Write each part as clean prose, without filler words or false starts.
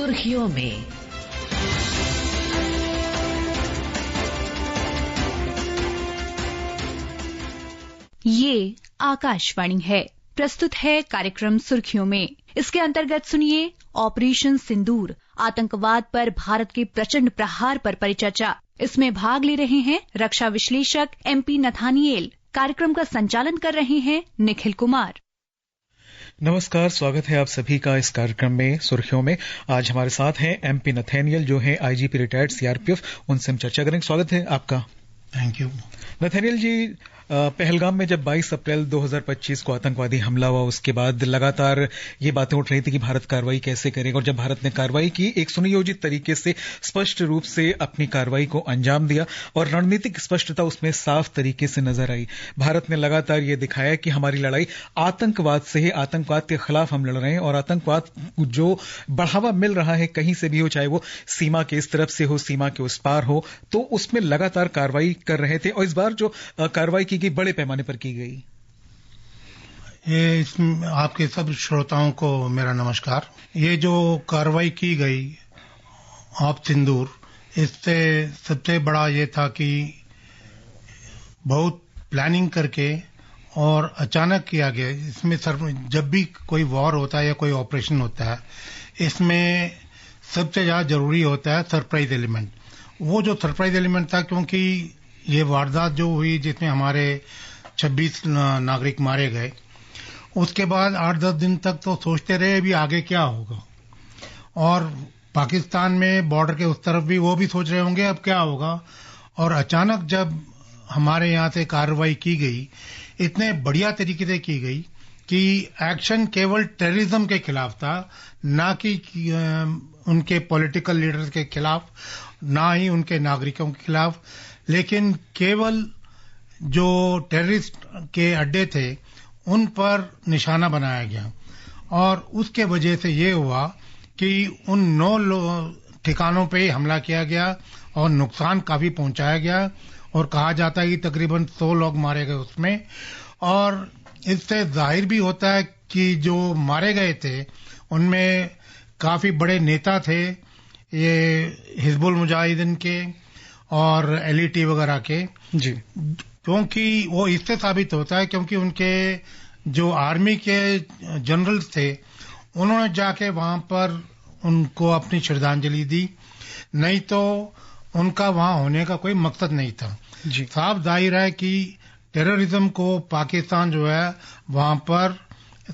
सुर्खियों में। ये आकाशवाणी है। प्रस्तुत है कार्यक्रम सुर्खियों में। इसके अंतर्गत सुनिए ऑपरेशन सिंदूर, आतंकवाद पर भारत के प्रचंड प्रहार पर परिचर्चा। इसमें भाग ले रहे हैं रक्षा विश्लेषक MP नथानिएल। कार्यक्रम का संचालन कर रहे हैं निखिल कुमार। नमस्कार, स्वागत है आप सभी का इस कार्यक्रम में सुर्खियों में। आज हमारे साथ हैं MP नथानिएल, जो हैं IGP रिटायर्ड CRPF। उनसे हम चर्चा करेंगे। स्वागत है आपका। Thank you. नथानिएल जी, पहलगाम में जब 22 अप्रैल 2025 को आतंकवादी हमला हुआ, उसके बाद लगातार ये बातें उठ रही थी कि भारत कार्रवाई कैसे करेगा, और जब भारत ने कार्रवाई की, एक सुनियोजित तरीके से स्पष्ट रूप से अपनी कार्रवाई को अंजाम दिया और रणनीतिक स्पष्टता उसमें साफ तरीके से नजर आई। भारत ने लगातार ये दिखाया कि हमारी लड़ाई आतंकवाद से है, आतंकवाद के खिलाफ हम लड़ रहे हैं, और आतंकवाद जो बढ़ावा मिल रहा है कहीं से भी हो, चाहे वो सीमा के इस तरफ से हो, सीमा के उस पार हो, तो उसमें लगातार कार्रवाई कर रहे थे। और इस बार जो कार्रवाई की बड़े पैमाने पर की गई। ये आपके सब श्रोताओं को मेरा नमस्कार। ये जो कार्रवाई की गई ऑप सिंदूर, इससे सबसे बड़ा ये था कि बहुत प्लानिंग करके और अचानक किया गया। इसमें जब भी कोई वॉर होता है या कोई ऑपरेशन होता है, इसमें सबसे ज्यादा जरूरी होता है सरप्राइज एलिमेंट। वो जो सरप्राइज एलिमेंट था, क्योंकि ये वारदात जो हुई जिसमें हमारे 26 नागरिक मारे गए, उसके बाद 8-10 दिन तक तो सोचते रहे अभी आगे क्या होगा, और पाकिस्तान में बॉर्डर के उस तरफ भी वो भी सोच रहे होंगे अब क्या होगा। और अचानक जब हमारे यहाँ से कार्रवाई की गई, इतने बढ़िया तरीके से की गई कि एक्शन केवल टेररिज्म के खिलाफ था, ना कि उनके पॉलिटिकल लीडर्स के खिलाफ, ना ही उनके नागरिकों के खिलाफ, लेकिन केवल जो टेररिस्ट के अड्डे थे उन पर निशाना बनाया गया। और उसके वजह से ये हुआ कि उन 9 ठिकानों पे हमला किया गया और नुकसान काफी पहुंचाया गया, और कहा जाता है कि तकरीबन 100 लोग मारे गए उसमें। और इससे जाहिर भी होता है कि जो मारे गए थे उनमें काफी बड़े नेता थे, ये हिजबुल मुजाहिदीन के और LET वगैरह के जी, क्योंकि वो इससे साबित होता है क्योंकि उनके जो आर्मी के जनरल्स थे उन्होंने जाके वहां पर उनको अपनी श्रद्धांजलि दी, नहीं तो उनका वहां होने का कोई मकसद नहीं था जी। साफ जाहिर है कि टेररिज्म को पाकिस्तान जो है वहां पर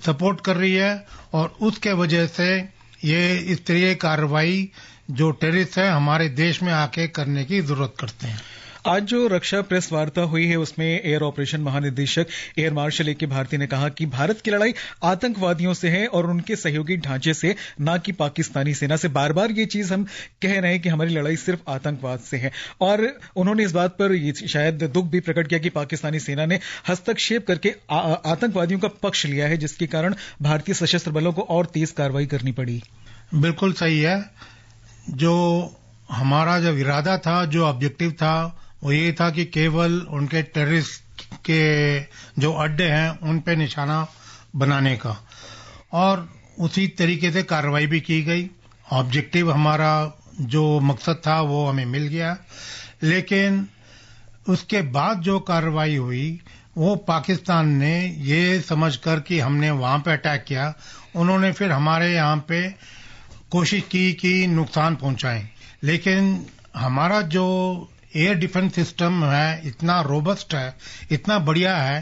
सपोर्ट कर रही है, और उसके वजह से ये इस तरह की कार्रवाई जो टेररिस्ट है हमारे देश में आके करने की जरूरत करते हैं। आज जो रक्षा प्रेस वार्ता हुई है, उसमें एयर ऑपरेशन महानिदेशक एयर मार्शल AK भारती ने कहा कि भारत की लड़ाई आतंकवादियों से है और उनके सहयोगी ढांचे से, ना कि पाकिस्तानी सेना से। बार बार ये चीज हम कह रहे हैं कि हमारी लड़ाई सिर्फ आतंकवाद से है, और उन्होंने इस बात पर ये शायद दुख भी प्रकट किया कि पाकिस्तानी सेना ने हस्तक्षेप करके आतंकवादियों का पक्ष लिया है, जिसके कारण भारतीय सशस्त्र बलों को और तेज कार्रवाई करनी पड़ी। बिल्कुल सही है। जो हमारा जब इरादा था, जो ऑब्जेक्टिव था, वो ये था कि केवल उनके टेररिस्ट के जो अड्डे हैं उन पे निशाना बनाने का, और उसी तरीके से कार्रवाई भी की गई। ऑब्जेक्टिव हमारा जो मकसद था वो हमें मिल गया, लेकिन उसके बाद जो कार्रवाई हुई वो पाकिस्तान ने ये समझकर कि हमने वहां पे अटैक किया, उन्होंने फिर हमारे यहाँ पे कोशिश की कि नुकसान पहुंचाएं। लेकिन हमारा जो एयर डिफेंस सिस्टम है इतना रोबस्ट है, इतना बढ़िया है।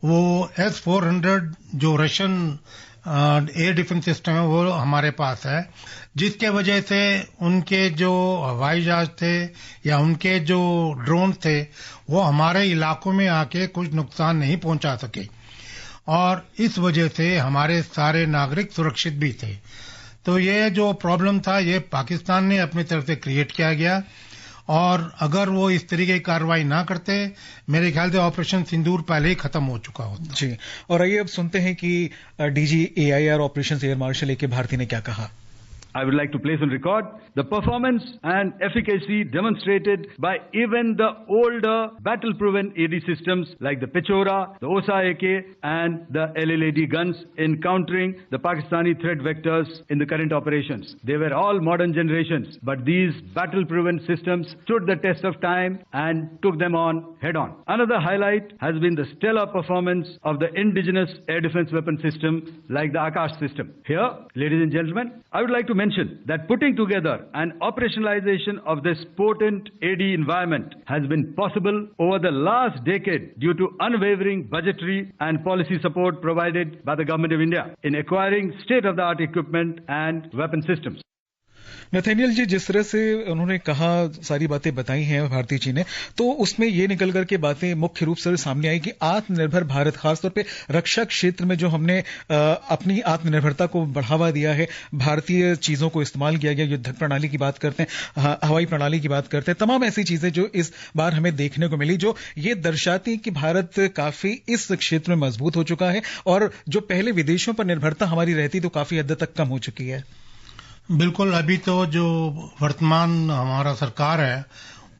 वो S-400 जो रशियन एयर डिफेंस सिस्टम है वो हमारे पास है, जिसके वजह से उनके जो हवाई जहाज थे या उनके जो ड्रोन थे वो हमारे इलाकों में आके कुछ नुकसान नहीं पहुंचा सके, और इस वजह से हमारे सारे नागरिक सुरक्षित भी थे। तो ये जो प्रॉब्लम था ये पाकिस्तान ने अपनी तरफ से क्रिएट किया गया, और अगर वो इस तरीके की कार्रवाई ना करते, मेरे ख्याल से ऑपरेशन सिंदूर पहले ही खत्म हो चुका होता जी। और आइए अब सुनते हैं कि DG AIR operation air marshal AK Bharti ने क्या कहा। I would like to place on record the performance and efficacy demonstrated by even the older battle-proven AD systems like the Pechora, the Osa AK and the LLAD guns in countering the Pakistani threat vectors in the current operations. They were all modern generations, but these battle-proven systems stood the test of time and took them on head-on. Another highlight has been the stellar performance of the indigenous air defense weapon system like the Akash system. Here, ladies and gentlemen, I would like to mention that putting together and operationalization of this potent AD environment has been possible over the last decade due to unwavering budgetary and policy support provided by the Government of India in acquiring state-of-the-art equipment and weapon systems. Nathaniel ji, जिस तरह से उन्होंने कहा, सारी बातें बताई हैं भारती जी ने, तो उसमें ये निकल करके बातें मुख्य रूप से सामने आई कि आत्मनिर्भर भारत, खासतौर पे रक्षा क्षेत्र में जो हमने अपनी आत्मनिर्भरता को बढ़ावा दिया है, भारतीय चीजों को इस्तेमाल किया गया, युद्धक प्रणाली की बात करते हैं, हवाई प्रणाली की बात करते हैं, तमाम ऐसी चीजें जो इस बार हमें देखने को मिली, जो ये दर्शाती कि भारत काफी इस क्षेत्र में मजबूत हो चुका है और जो पहले विदेशों पर निर्भरता हमारी रहती तो काफी हद तक कम हो चुकी है। बिल्कुल, अभी तो जो वर्तमान हमारा सरकार है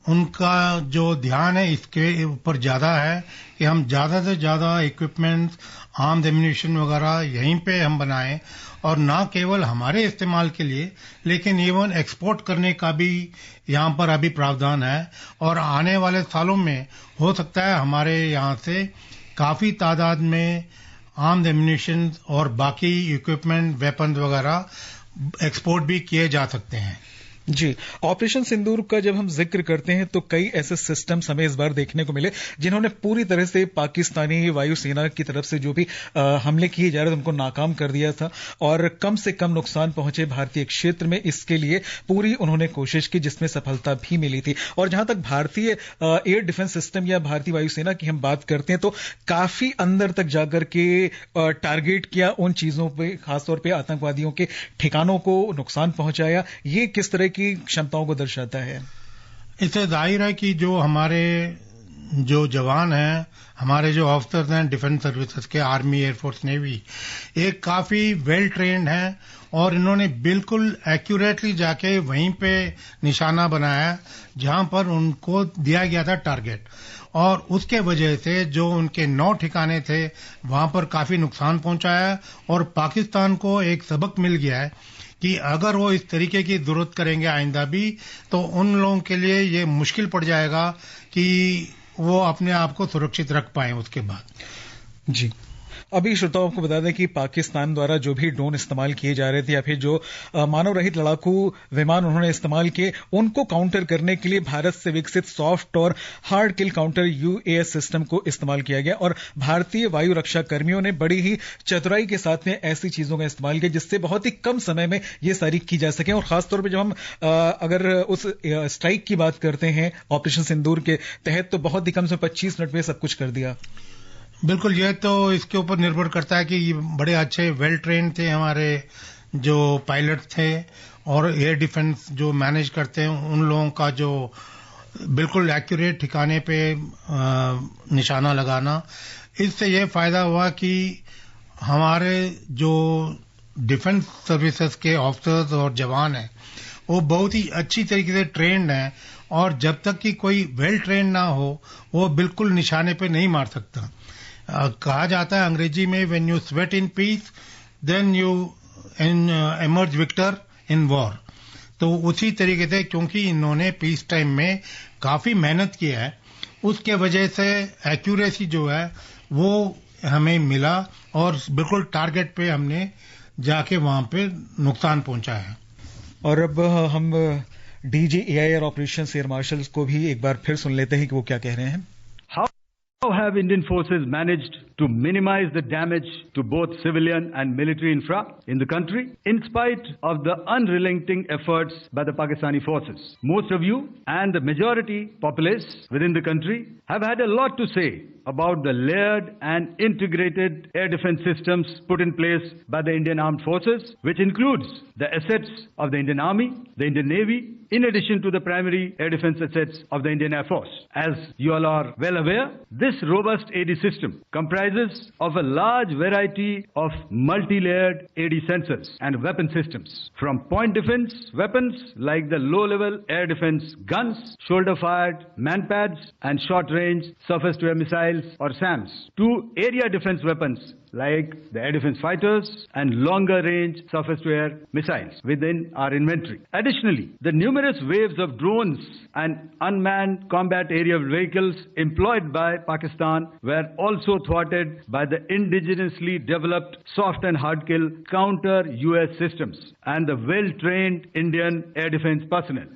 उनका जो ध्यान है इसके ऊपर ज्यादा है कि हम ज्यादा से ज्यादा इक्विपमेंट्स, आर्म्स, एम्यूनिशन वगैरह यहीं पे हम बनाएं और ना केवल हमारे इस्तेमाल के लिए लेकिन इवन एक्सपोर्ट करने का भी यहाँ पर अभी प्रावधान है और आने वाले सालों में हो सकता है हमारे यहाँ से काफी तादाद में आर्म्स, एम्यूनिशन और बाकी इक्विपमेंट, वेपन्स वगैरह एक्सपोर्ट भी किए जा सकते हैं। जी, ऑपरेशन सिंदूर का जब हम जिक्र करते हैं तो कई ऐसे सिस्टम्स हमें इस बार देखने को मिले जिन्होंने पूरी तरह से पाकिस्तानी वायुसेना की तरफ से जो भी हमले किए जा रहे थे उनको नाकाम कर दिया था और कम से कम नुकसान पहुंचे भारतीय क्षेत्र में, इसके लिए पूरी उन्होंने कोशिश की जिसमें सफलता भी मिली थी। और जहां तक भारतीय एयर डिफेंस सिस्टम या भारतीय वायुसेना की हम बात करते हैं तो काफी अंदर तक जाकर के टारगेट किया उन चीजों पर, खासतौर पर आतंकवादियों के ठिकानों को नुकसान पहुंचाया। ये किस तरह की क्षमताओं को दर्शाता है? इससे जाहिर है कि जो हमारे जो जवान हैं, हमारे जो ऑफिसर्स हैं डिफेंस सर्विसेज के, आर्मी, एयरफोर्स, नेवी, एक काफी वेल ट्रेन्ड हैं और इन्होंने बिल्कुल एक्यूरेटली जाके वहीं पे निशाना बनाया जहां पर उनको दिया गया था टारगेट और उसके वजह से जो उनके 9 ठिकाने थे वहां पर काफी नुकसान पहुंचाया और पाकिस्तान को एक सबक मिल गया है कि अगर वो इस तरीके की जरूरत करेंगे आइंदा भी तो उन लोगों के लिए ये मुश्किल पड़ जाएगा कि वो अपने आप को सुरक्षित रख पाएं उसके बाद। जी, अभी श्रोताओं को बता दें कि पाकिस्तान द्वारा जो भी ड्रोन इस्तेमाल किए जा रहे थे या फिर जो मानव रहित लड़ाकू विमान उन्होंने इस्तेमाल किए, उनको काउंटर करने के लिए भारत से विकसित सॉफ्ट और हार्ड किल काउंटर UAS सिस्टम को इस्तेमाल किया गया और भारतीय वायु रक्षा कर्मियों ने बड़ी ही चतुराई के साथ में ऐसी चीजों का इस्तेमाल किया जिससे बहुत ही कम समय में ये सारी की जा सके। और खासतौर पर जब हम अगर उस स्ट्राइक की बात करते हैं ऑपरेशन सिंदूर के तहत तो बहुत ही कम से 25 मिनट में सब कुछ कर दिया। बिल्कुल, ये तो इसके ऊपर निर्भर करता है कि ये बड़े अच्छे वेल ट्रेन थे हमारे जो पायलट थे और एयर डिफेंस जो मैनेज करते हैं उन लोगों का जो बिल्कुल एक्यूरेट ठिकाने पे निशाना लगाना, इससे ये फायदा हुआ कि हमारे जो डिफेंस सर्विसेज के ऑफिसर्स और जवान हैं वो बहुत ही अच्छी तरीके से ट्रेंड हैं और जब तक कि कोई वेल ट्रेंड ना हो वो बिल्कुल निशाने पे नहीं मार सकता। कहा जाता है अंग्रेजी में when you sweat in peace then you emerge victor in war. तो उसी तरीके से क्योंकि इन्होंने पीस टाइम में काफी मेहनत किया है उसके वजह से एक्यूरेसी जो है वो हमें मिला और बिल्कुल टारगेट पे हमने जाके वहां पे नुकसान पहुंचाया है। और अब हम DGAIR ऑपरेशंस एयर मार्शल्स को भी एक बार फिर सुन लेते हैं कि वो क्या कह रहे हैं। How have Indian forces managed to minimize the damage to both civilian and military infra in the country in spite of the unrelenting efforts by the Pakistani forces? Most of you and the majority populace within the country have had a lot to say about the layered and integrated air defense systems put in place by the Indian Armed Forces, which includes the assets of the Indian Army, the Indian Navy, in addition to the primary air defense assets of the Indian Air Force. As you all are well aware, this robust AD system comprises of a large variety of multi-layered AD sensors and weapon systems, from point defense weapons like the low-level air defense guns, shoulder-fired manpads, and short-range surface-to-air missiles or SAMs, to area defense weapons like the air defense fighters and longer-range surface-to-air missiles within our inventory. Additionally, the numerous waves of drones and unmanned combat aerial vehicles employed by Pakistan were also thwarted by the indigenously developed soft and hard kill counter-US systems and the well-trained Indian air defense personnel.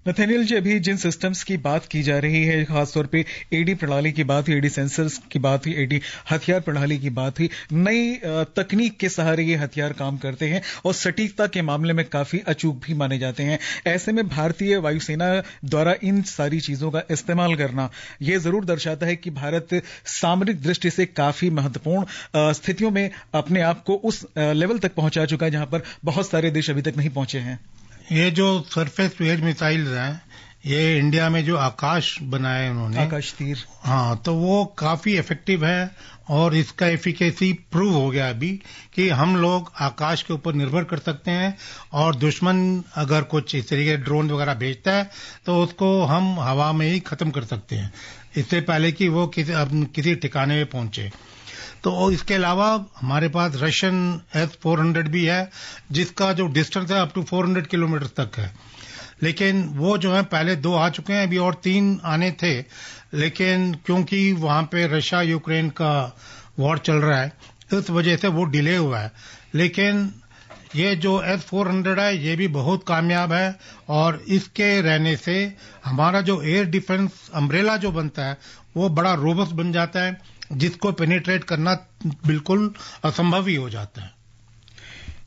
Nathaniel ji, अभी जिन systems की बात की जा रही है, खासतौर पे एडी प्रणाली की बात हुई, एडी सेंसर्स की बात हुई, एडी हथियार प्रणाली की बात हुई, नई तकनीक के सहारे ये हथियार काम करते हैं और सटीकता के मामले में काफी अचूक भी माने जाते हैं। ऐसे में भारतीय वायुसेना द्वारा इन सारी चीजों का इस्तेमाल करना ये जरूर दर्शाता है कि भारत सामरिक दृष्टि से काफी महत्वपूर्ण स्थितियों में अपने आप को उस लेवल तक पहुंचा चुका है जहां पर बहुत सारे देश अभी तक नहीं पहुंचे हैं। ये जो सरफेस टू एयर मिसाइल्स हैं, ये इंडिया में जो आकाश बनाए उन्होंने, आकाश तीर, हाँ, तो वो काफी इफेक्टिव है और इसका एफिकेसी प्रूव हो गया अभी कि हम लोग आकाश के ऊपर निर्भर कर सकते हैं और दुश्मन अगर कुछ इस तरीके ड्रोन वगैरह भेजता है तो उसको हम हवा में ही खत्म कर सकते हैं, इससे पहले कि वो किसी ठिकाने में पहुंचे। तो इसके अलावा हमारे पास रशियन S-400 भी है, जिसका जो डिस्टेंस है अप टू 400 किलोमीटर तक है, लेकिन वो जो है पहले 2 आ चुके हैं, अभी और 3 आने थे, लेकिन क्योंकि वहां पे रशिया यूक्रेन का वॉर चल रहा है, इस वजह से वो डिले हुआ है। लेकिन ये जो S-400 है ये भी बहुत कामयाब है और इसके रहने से हमारा जो एयर डिफेंस अम्ब्रेला जो बनता है वो बड़ा रोबस्ट बन जाता है, जिसको पेनिट्रेट करना बिल्कुल असंभव ही हो जाता है।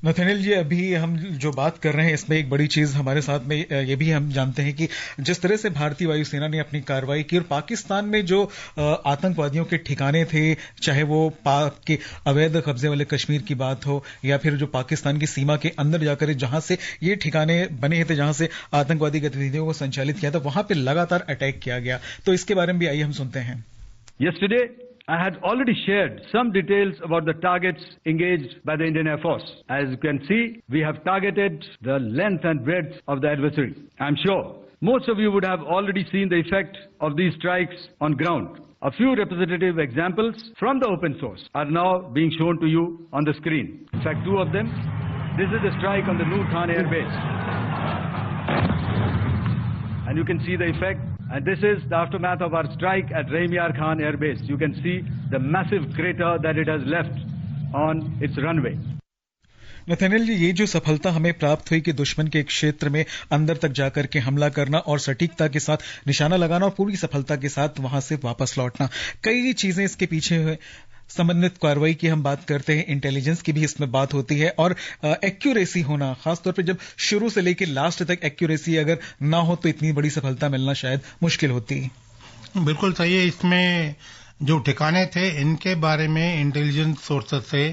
नथानियल जी, अभी हम जो बात कर रहे हैं इसमें एक बड़ी चीज हमारे साथ में ये भी हम जानते हैं कि जिस तरह से भारतीय वायुसेना ने अपनी कार्रवाई की और पाकिस्तान में जो आतंकवादियों के ठिकाने थे, चाहे वो पाक के अवैध कब्जे वाले कश्मीर की बात हो या फिर जो पाकिस्तान की सीमा के अंदर जाकर जहां से ये ठिकाने बने थे, जहां से आतंकवादी गतिविधियों को संचालित किया था, वहां पर लगातार अटैक किया गया। तो इसके बारे में भी आइए हम सुनते हैं। Yesterday, I had already shared some details about the targets engaged by the Indian Air Force. As you can see, we have targeted the length and breadth of the adversary. I'm sure most of you would have already seen the effect of these strikes on ground. A few representative examples from the open source are now being shown to you on the screen. In fact, 2 of them. This is the strike on the Noor Khan Air Base. And you can see the effect. And this is the aftermath of our strike at Rahim Yar Khan Air Base. You can see the massive crater that it has left on its runway. Nathaniel ji, ये जो सफलता हमें प्राप्त हुई कि दुश्मन के क्षेत्र में अंदर तक जाकर के हमला करना और सटीकता के साथ निशाना लगाना और पूरी सफलता के साथ वहां से वापस लौटना, कई चीजें इसके पीछे हुए। समन्वित कार्रवाई की हम बात करते हैं, इंटेलिजेंस की भी इसमें बात होती है और एक्यूरेसी होना, खासतौर पर जब शुरू से लेकर लास्ट तक एक्यूरेसी अगर ना हो तो इतनी बड़ी सफलता मिलना शायद मुश्किल होती है। बिल्कुल सही है। इसमें जो ठिकाने थे इनके बारे में इंटेलिजेंस सोर्सेस से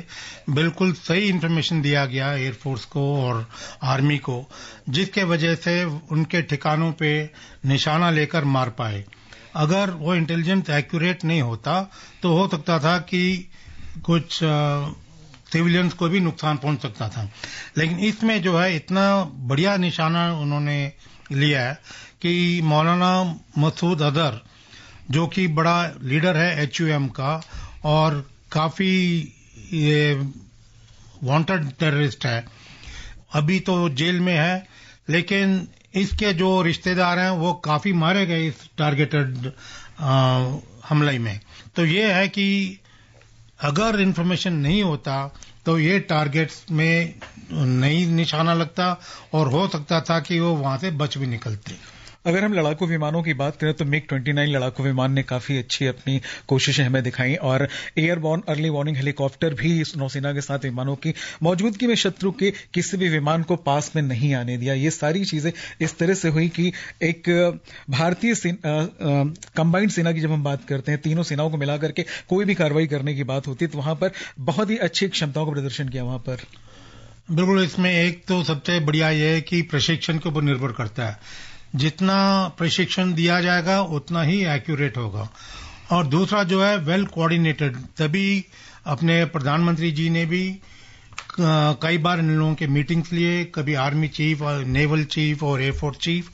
बिल्कुल सही इंफॉर्मेशन दिया गया एयरफोर्स को और आर्मी को, जिसके वजह से उनके ठिकानों पे निशाना लेकर मार पाए। अगर वो इंटेलिजेंस एक्यूरेट नहीं होता तो हो सकता था कि कुछ सिविलियंस को भी नुकसान पहुंच सकता था, लेकिन इसमें जो है इतना बढ़िया निशाना उन्होंने लिया है कि मौलाना मसूद अजहर, जो कि बड़ा लीडर है HUM का और काफी ये वांटेड टेररिस्ट है, अभी तो जेल में है, लेकिन इसके जो रिश्तेदार हैं वो काफी मारे गए इस टारगेटेड हमले में। तो ये है कि अगर इंफॉर्मेशन नहीं होता तो ये टारगेट्स में नहीं निशाना लगता और हो सकता था कि वो वहां से बच भी निकलते। अगर हम लड़ाकू विमानों की बात करें तो MiG-29 लड़ाकू विमान ने काफी अच्छी अपनी कोशिशें हमें दिखाई और एयरबॉर्न अर्ली वार्निंग हेलीकॉप्टर भी इस नौसेना के साथ विमानों की मौजूदगी में शत्रु के किसी भी विमान को पास में नहीं आने दिया। ये सारी चीजें इस तरह से हुई कि एक भारतीय कंबाइंड सेना की जब हम बात करते हैं, तीनों सेनाओं को मिलाकर के कोई भी कार्रवाई करने की बात होती है तो वहां पर बहुत ही अच्छी क्षमताओं का प्रदर्शन किया वहां पर। बिल्कुल, इसमें एक तो सबसे बढ़िया ये है कि प्रशिक्षण के ऊपर निर्भर करता है। जितना प्रशिक्षण दिया जाएगा उतना ही एक्यूरेट होगा। और दूसरा जो है वेल कोऑर्डिनेटेड, तभी अपने प्रधानमंत्री जी ने भी कई बार इन लोगों के मीटिंग्स लिए, कभी आर्मी चीफ और नेवल चीफ और एयरफोर्स चीफ,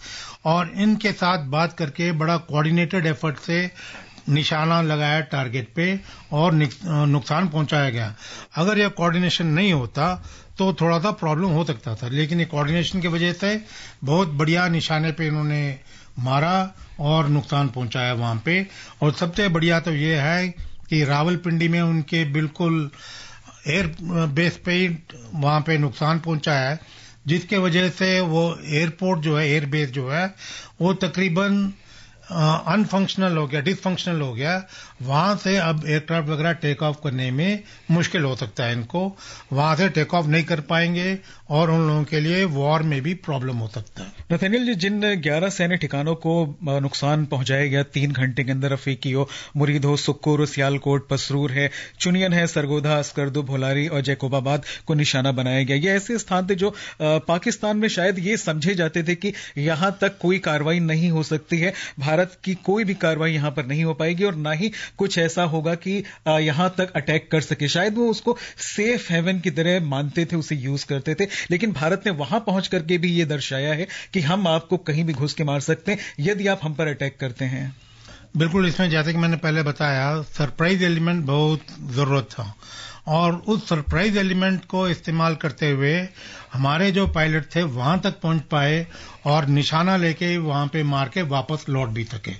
और इनके साथ बात करके बड़ा कोऑर्डिनेटेड एफर्ट से निशाना लगाया टारगेट पे और नुकसान पहुंचाया गया। अगर यह कोऑर्डिनेशन नहीं होता तो थोड़ा सा प्रॉब्लम हो सकता था, लेकिन ये कोऑर्डिनेशन की वजह से बहुत बढ़िया निशाने पे इन्होंने मारा और नुकसान पहुंचाया वहां पे। और सबसे बढ़िया तो ये है कि रावलपिंडी में उनके बिल्कुल एयर बेस पे वहां पे नुकसान पहुंचा है, जिसके वजह से वो एयरपोर्ट जो है, एयर बेस जो है, वो तकरीबन अनफंक्शनल हो गया, डिसफंक्शनल हो गया। वहां से अब एयरक्राफ्ट वगैरह टेक ऑफ करने में मुश्किल हो सकता है इनको, वहां से टेक ऑफ नहीं कर पाएंगे और उन लोगों के लिए वॉर में भी प्रॉब्लम हो सकता है। नथानियल जी, जिन 11 सैन्य ठिकानों को नुकसान पहुंचाया गया 3 घंटे के अंदर, रफीकी हो, मुरीद हो, सुक्कुर, सियालकोट, पसरूर है, चुनियन है, सरगोधा, अस्करदु, भोलारी और जैकोबाबाद को निशाना बनाया गया। ये ऐसे स्थान थे जो पाकिस्तान में शायद ये समझे जाते थे कि यहां तक कोई कार्रवाई नहीं हो सकती है, भारत की कोई भी कार्रवाई यहां पर नहीं हो पाएगी और ना ही कुछ ऐसा होगा कि यहां तक अटैक कर सके। शायद वो उसको सेफ हेवन की तरह मानते थे, उसे यूज करते थे। लेकिन भारत ने वहां पहुंच करके भी ये दर्शाया है कि हम आपको कहीं भी घुस के मार सकते हैं यदि आप हम पर अटैक करते हैं। बिल्कुल, इसमें जैसे कि मैंने पहले बताया, सरप्राइज एलिमेंट बहुत जरूरत था और उस सरप्राइज एलिमेंट को इस्तेमाल करते हुए हमारे जो पायलट थे वहां तक पहुंच पाए और निशाना लेके वहां पे मार के वापस लौट भी सके।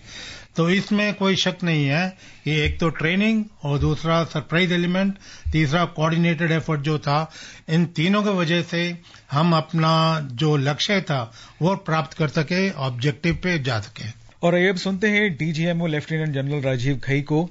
तो इसमें कोई शक नहीं है कि एक तो ट्रेनिंग और दूसरा सरप्राइज एलिमेंट, तीसरा कोऑर्डिनेटेड एफर्ट जो था, इन तीनों की वजह से हम अपना जो लक्ष्य था वो प्राप्त कर सके, ऑब्जेक्टिव पे जा सके। और अब सुनते हैं DGMO lieutenant general Rajiv Ghai को।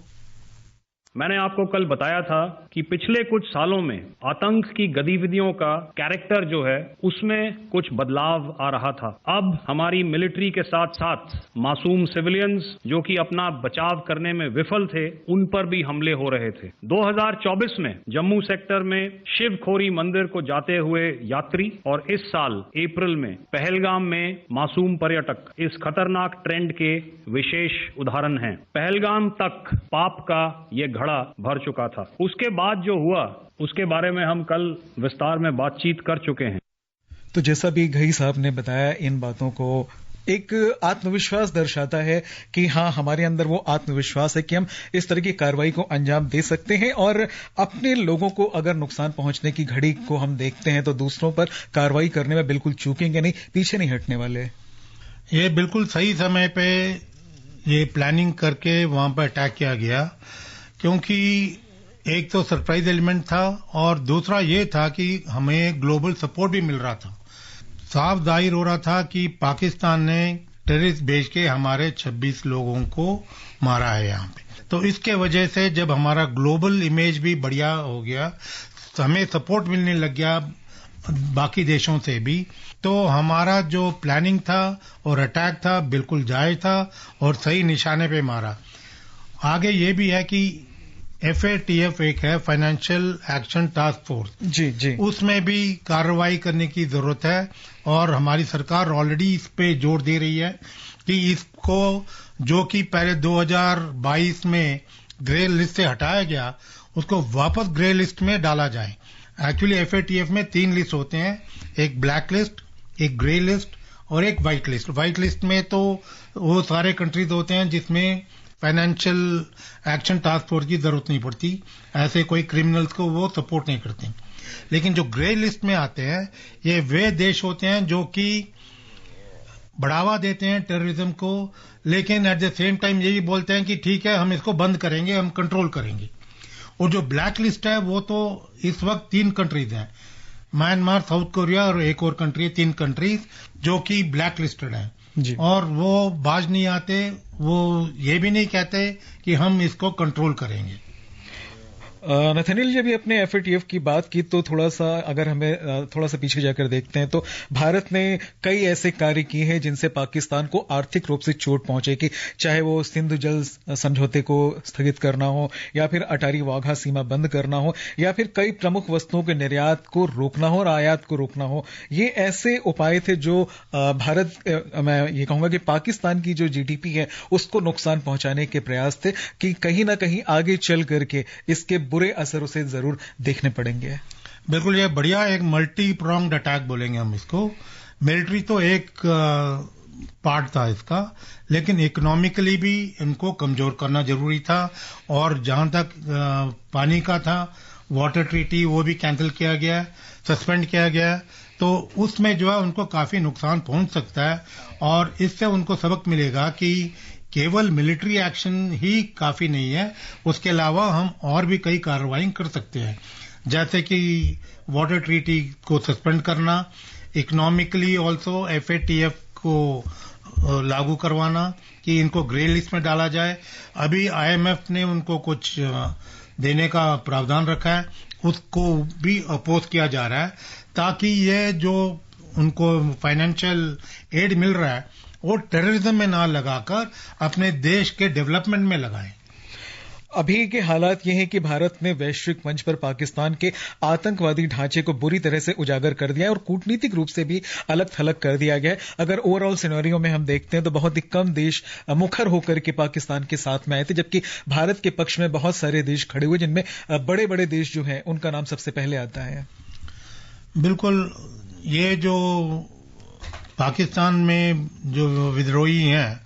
मैंने आपको कल बताया था कि पिछले कुछ सालों में आतंक की गतिविधियों का कैरेक्टर जो है उसमें कुछ बदलाव आ रहा था। अब हमारी मिलिट्री के साथ साथ मासूम सिविलियंस जो कि अपना बचाव करने में विफल थे, उन पर भी हमले हो रहे थे। 2024 में जम्मू सेक्टर में शिवखोरी मंदिर को जाते हुए यात्री और इस साल अप्रैल में पहलगाम में मासूम पर्यटक इस खतरनाक ट्रेंड के विशेष उदाहरण हैं। पहलगाम तक पाप का ये घड़ा भर चुका था। उसके बाद जो हुआ उसके बारे में हम कल विस्तार में बातचीत कर चुके हैं। तो जैसा भी घई साहब ने बताया, इन बातों को एक आत्मविश्वास दर्शाता है कि हाँ, हमारे अंदर वो आत्मविश्वास है कि हम इस तरह की कार्रवाई को अंजाम दे सकते हैं और अपने लोगों को अगर नुकसान पहुंचने की घड़ी को हम देखते हैं तो दूसरों पर कार्रवाई करने में बिल्कुल चूकेंगे नहीं, पीछे नहीं हटने वाले। ये बिल्कुल सही समय पे ये प्लानिंग करके वहां पर अटैक किया गया, क्योंकि एक तो सरप्राइज एलिमेंट था और दूसरा ये था कि हमें ग्लोबल सपोर्ट भी मिल रहा था। साफ जाहिर हो रहा था कि पाकिस्तान ने टेररिस्ट भेज के हमारे 26 लोगों को मारा है यहाँ पे। तो इसके वजह से जब हमारा ग्लोबल इमेज भी बढ़िया हो गया, हमें सपोर्ट मिलने लग गया बाकी देशों से भी, तो हमारा जो प्लानिंग था और अटैक था बिल्कुल जायज था और सही निशाने पे मारा। आगे ये भी है कि FATF एक है, फाइनेंशियल एक्शन टास्क फोर्स, जी, उसमें भी कार्रवाई करने की जरूरत है और हमारी सरकार ऑलरेडी इस पे जोर दे रही है कि इसको, जो कि पहले 2022 में ग्रे लिस्ट से हटाया गया, उसको वापस ग्रे लिस्ट में डाला जाए। एक्चुअली FATF में 3 लिस्ट होते हैं, एक ब्लैक लिस्ट, एक ग्रे लिस्ट और एक व्हाइट लिस्ट। व्हाइट लिस्ट में तो वो सारे कंट्रीज होते हैं जिसमें फाइनेंशियल एक्शन टास्क फोर्स की जरूरत नहीं पड़ती, ऐसे कोई क्रिमिनल्स को वो सपोर्ट नहीं करते। लेकिन जो ग्रे लिस्ट में आते हैं, ये वे देश होते हैं जो कि बढ़ावा देते हैं टेररिज्म को, लेकिन एट द सेम टाइम ये भी बोलते हैं कि ठीक है, हम इसको बंद करेंगे, हम कंट्रोल करेंगे। और जो ब्लैक लिस्ट है वो तो इस वक्त 3 कंट्रीज हैं, म्यांमार, साउथ कोरिया और एक और कंट्री, 3 कंट्रीज जो कि ब्लैक लिस्टेड है और वो बाज नहीं आते, वो ये भी नहीं कहते कि हम इसको कंट्रोल करेंगे। नथानियल जी, अभी अपने FATF की बात की तो थोड़ा सा पीछे जाकर देखते हैं तो भारत ने कई ऐसे कार्य किए हैं जिनसे पाकिस्तान को आर्थिक रूप से चोट पहुंचेगी, चाहे वो सिंधु जल समझौते को स्थगित करना हो या फिर अटारी वाघा सीमा बंद करना हो या फिर कई प्रमुख वस्तुओं के निर्यात को रोकना हो और आयात को रोकना हो। ये ऐसे उपाय थे जो मैं ये कहूंगा कि पाकिस्तान की जो GDP है उसको नुकसान पहुंचाने के प्रयास थे कि कहीं ना कहीं आगे चल करके इसके बुरे असर उसे जरूर देखने पड़ेंगे। बिल्कुल, ये बढ़िया एक मल्टी प्रोंग्ड अटैक बोलेंगे हम इसको। मिलिट्री तो एक पार्ट था इसका, लेकिन इकोनॉमिकली भी इनको कमजोर करना जरूरी था। और जहां तक पानी का था, वाटर ट्रीटी वो भी कैंसिल किया गया, सस्पेंड किया गया, तो उसमें जो है उनको काफी नुकसान पहुंच सकता है। और इससे उनको सबक मिलेगा कि केवल मिलिट्री एक्शन ही काफी नहीं है, उसके अलावा हम और भी कई कार्रवाई कर सकते हैं, जैसे कि वाटर ट्रीटी को सस्पेंड करना, इकोनॉमिकली ऑल्सो FATF को लागू करवाना कि इनको ग्रे लिस्ट में डाला जाए। अभी IMF ने उनको कुछ देने का प्रावधान रखा है, उसको भी अपोज किया जा रहा है, ताकि ये जो उनको फाइनेंशियल एड मिल रहा है वो टेररिज्म में ना लगाकर अपने देश के डेवलपमेंट में लगाएं। अभी के हालात ये हैं कि भारत ने वैश्विक मंच पर पाकिस्तान के आतंकवादी ढांचे को बुरी तरह से उजागर कर दिया है और कूटनीतिक रूप से भी अलग थलग कर दिया गया है। अगर ओवरऑल सिनेरियो में हम देखते हैं तो बहुत ही कम देश मुखर होकर के पाकिस्तान के साथ में आए थे, जबकि भारत के पक्ष में बहुत सारे देश खड़े हुए, जिनमें बड़े बड़े देश जो हैं उनका नाम सबसे पहले आता है। बिल्कुल, ये जो पाकिस्तान में जो विद्रोही हैं,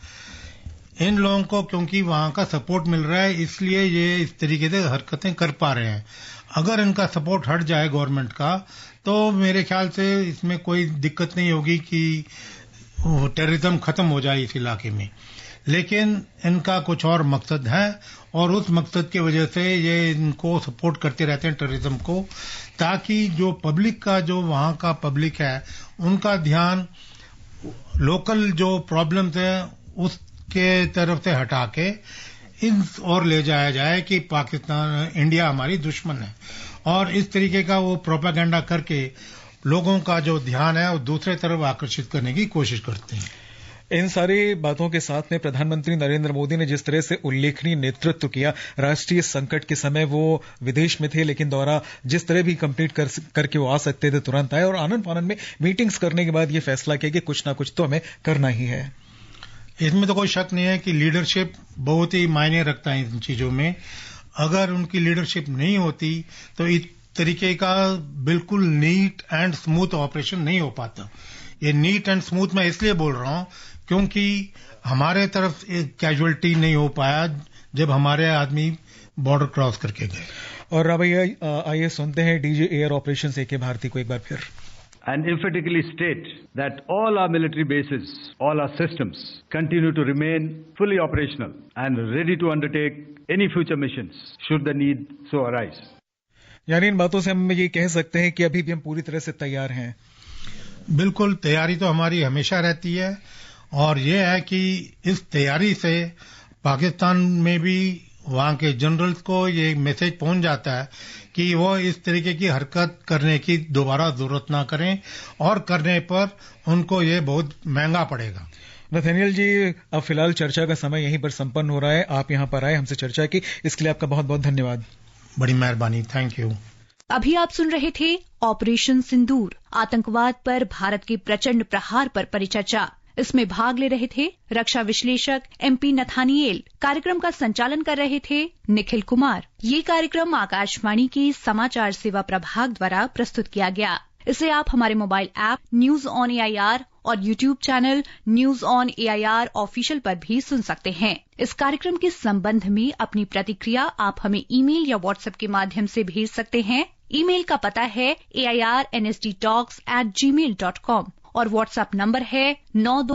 इन लोगों को क्योंकि वहां का सपोर्ट मिल रहा है, इसलिए ये इस तरीके से हरकतें कर पा रहे हैं। अगर इनका सपोर्ट हट जाए गवर्नमेंट का, तो मेरे ख्याल से इसमें कोई दिक्कत नहीं होगी कि टेररिज्म खत्म हो जाए इस इलाके में। लेकिन इनका कुछ और मकसद है और उस मकसद की वजह से ये इनको सपोर्ट करते रहते हैं टेररिज्म को, ताकि जो पब्लिक का, जो वहां का पब्लिक है, उनका ध्यान लोकल जो प्रॉब्लम्स है उसके तरफ से हटा के इन और ले जाया जाए कि पाकिस्तान, इंडिया हमारी दुश्मन है, और इस तरीके का वो प्रोपेगेंडा करके लोगों का जो ध्यान है वो दूसरे तरफ आकर्षित करने की कोशिश करते हैं। इन सारी बातों के साथ में प्रधानमंत्री नरेंद्र मोदी ने जिस तरह से उल्लेखनीय नेतृत्व किया, राष्ट्रीय संकट के समय वो विदेश में थे लेकिन दौरा जिस तरह भी कंप्लीट करके वो आ सकते थे तुरंत आए, और आनंद फानंद में मीटिंग्स करने के बाद ये फैसला किया कि कुछ ना कुछ तो हमें करना ही है। इसमें तो कोई शक नहीं है कि लीडरशिप बहुत ही मायने रखता है इन चीजों में। अगर उनकी लीडरशिप नहीं होती तो इस तरीके का बिल्कुल नीट एंड स्मूथ ऑपरेशन नहीं हो पाता। ये नीट एंड स्मूथ मैं इसलिए बोल रहा हूं क्योंकि हमारे तरफ कैजुअलिटी नहीं हो पाया जब हमारे आदमी बॉर्डर क्रॉस करके गए। और आइए सुनते हैं DG air operations AK Bharti को एक बार फिर। And emphatically state that all our military bases, all our systems continue to remain fully operational and ready to undertake any future missions should the need so arise. यानी इन बातों से हम ये कह सकते हैं कि अभी भी हम पूरी तरह से तैयार हैं। बिल्कुल, तैयारी तो हमारी हमेशा रहती है, और ये है कि इस तैयारी से पाकिस्तान में भी वहां के जनरल्स को ये मैसेज पहुंच जाता है कि वो इस तरीके की हरकत करने की दोबारा जरूरत ना करें, और करने पर उनको ये बहुत महंगा पड़ेगा। नथानियल जी, अब फिलहाल चर्चा का समय यहीं पर संपन्न हो रहा है। आप यहां पर आए, हमसे चर्चा की, इसके लिए आपका बहुत बहुत धन्यवाद। बड़ी मेहरबानी, थैंक यू। अभी आप सुन रहे थे ऑपरेशन सिंदूर, आतंकवाद पर भारत के प्रचंड प्रहार पर परिचर्चा। इसमें भाग ले रहे थे रक्षा विश्लेषक MP नथानिएल। कार्यक्रम का संचालन कर रहे थे निखिल कुमार। ये कार्यक्रम आकाशवाणी के समाचार सेवा प्रभाग द्वारा प्रस्तुत किया गया। इसे आप हमारे mobile app news on AIR और YouTube channel news on AIR official पर भी सुन सकते हैं। इस कार्यक्रम के संबंध में अपनी प्रतिक्रिया आप हमें ईमेल या WhatsApp के माध्यम से भेज सकते हैं। ईमेल का पता है airnsdtalks@gmail.com और WhatsApp नंबर है 92